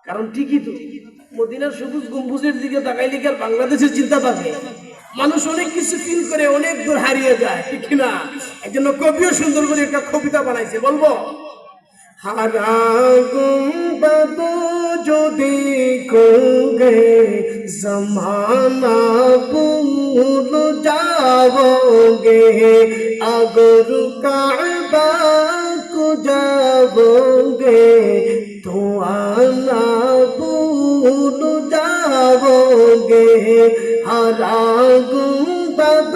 কারণ ঠিকই তো, মদিনার সবুজ গম্বুজের দিকে তাকাইলে কি আর বাংলাদেশের চিন্তা থাকে? মানুষ অনেক কিছু ফিল করে অনেক দূর হারিয়ে যায়, ঠিক না? একজন কবিও সুন্দর করে একটা কবিতা বানাইছে, বলবো? হারা গুম্বদ जो देखोगे ज़माना भूल जाओगे, अगर काबा को जाओगे तो आना भूल जाओगे। हरा गुंबद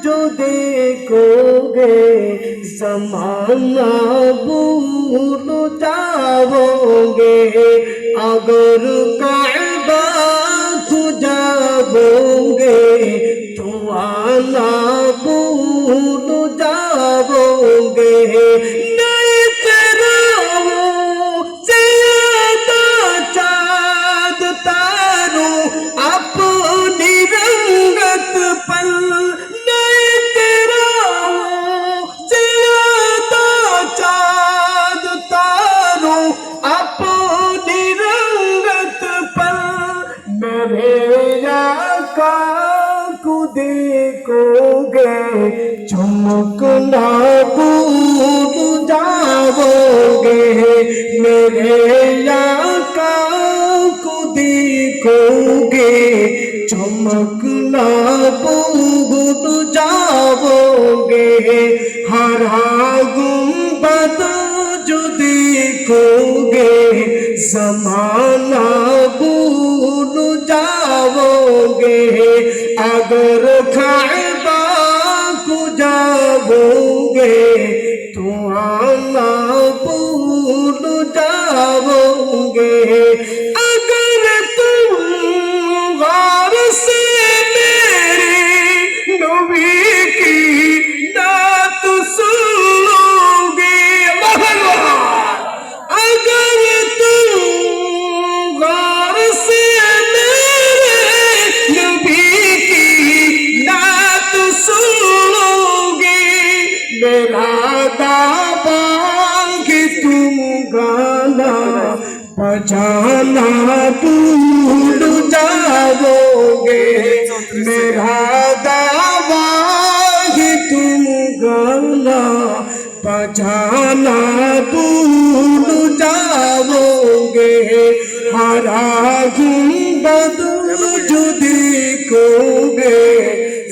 जो देखोगे ज़माना भूल जाओगे, अगर काबा को जाओगे तो आना भूल जाओगे। नहीं तेरा वो ज़्यादा चाँद तारों अपनी रंगत पर, नहीं तेरा वो ज़्यादा चाँद तारों अपनी रंगत पर, मेरे आका को देखोगे चमकना भूल जाओगे। मेरे आका को देखोगे चमकना भूल जाओगे। हरा गुंबद जो देखोगे ज़माना भूल जाओगे, अगर काबा को जाओगे तो आना भूल जाओगे। अगर तुम गौर से मेरी नबी की बात सुनोगे, अगर तुम गौर से मेरे नबी की बात सुनोगे, मेरा दावा कि तुम गाना बजाना भूल जाओगे। मेरा दावा कि तुम गाना बजाना भूल जाओगे। हरा गुंबद जो देखोगे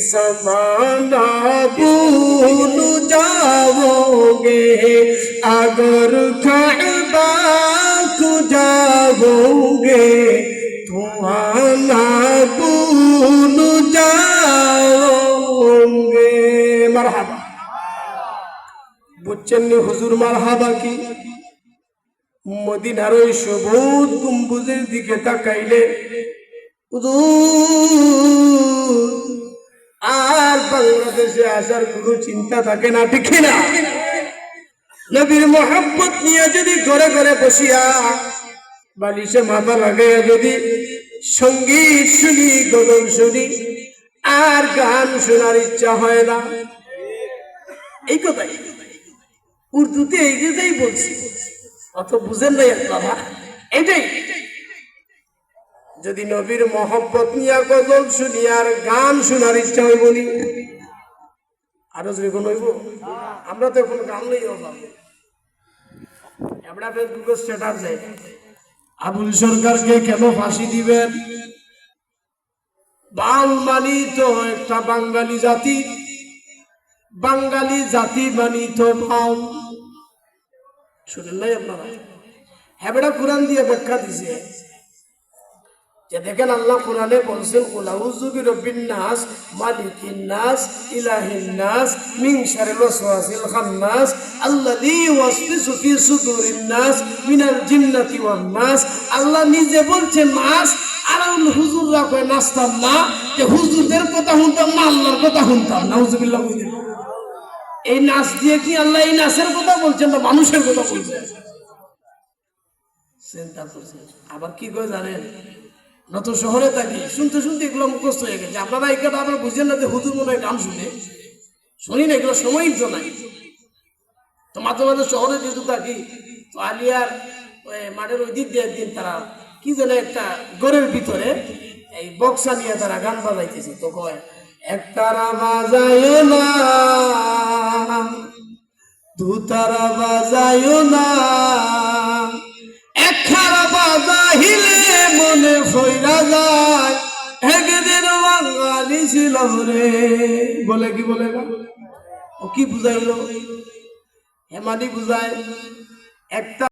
ज़माना भूल जाओगे, अगर काबा को जाओगे तो आना भूल जाओगे। मरहबा, বুঝছেন নি হুজুর মারহাবা কি? মদিনার ওই সবুজ গম্বুজের দিকে তাকাইলে হুজুর আর বাংলাদেশে আসার কোনো চিন্তা থাকে না, ঠিক না? নবীর মোহাব্বত নিয়ে যদি ঘরে ঘরে বসিয়া বালিশে মাথা লাগাইয়া যদি সঙ্গীত শুনি, গজল শুনি, আর গান শোনার ইচ্ছা হয় না। এই কথাই উর্দুতে এই যেটাই বলছি, অত বুঝেন নাই বাবা। এইটাই, যদি নবীর মহব্বত নিয়ে গজল শুনি আর গান শোনার ইচ্ছা হইব নি, আরো যদি কোন হইব? আমরা তো এখন গান লই আমরা ফেসবুকে স্ট্যাটাস দেয় আবুল সরকারকে কেন ফাঁসি দিবেন? বাল মানি তো একটা বাঙালি জাতি, বাঙালি জাতি মানি তো বাল। শুনেন নাই আপনারা? হ্যাঁ বেটা, কোরআন দিয়ে ব্যাখ্যা দিছে যে দেখেন আল্লাহ কোরআনে বলছেন কুল আউযু বিরাব্বিন নাস মালিকিন নাস ইলাহিন নাস মিন শারিল ওয়াসওয়াসিল খান্নাস আল্লাযী ওয়াসওয়াসু ফি সুদুরিন নাস মিনাল জিন্নাতি ওয়ান নাস। আল্লাহ নিজে বলছেন নাস, আর হুজুররা কয় নাস্তাম না, যে হুজুরদের কথা শুনতাম না, আল্লাহর কথা শুনতাম। নাউযুবিল্লাহ। এই নাচ দিয়ে কি আল্লাহ এই নাচের কথা বলছেন না মানুষের কথা বলছেন? চিন্তা করছেন। আবার কি কয় জানেন, নত শহরে থাকি, শুনতে শুনতে এগুলো মুখস্থ হয়ে গেছে। আপনারা এই কথা আবার বুঝেন না যে হুজুর মনে হয় গান শুনি না, এগুলো সময়ই তো নাই। তো মাঝে মাঝে শহরে যেহেতু থাকি, তো আলিয়ার মাঠের ওই দিক দিয়ে একদিন তারা কি যেন একটা ঘরের ভিতরে এই বক্সা নিয়ে তারা গান বাজাইতেছে, তো কয় একতারা বাজায়ও না, দুতারা বাজায়ও না, একখানা বাজাইলে মনে ফইরা যায় একদিন বাঙালি ছিল রে। বলে কি বলে না, ও কি বুঝাইলো? হেমানি বুঝায় একটা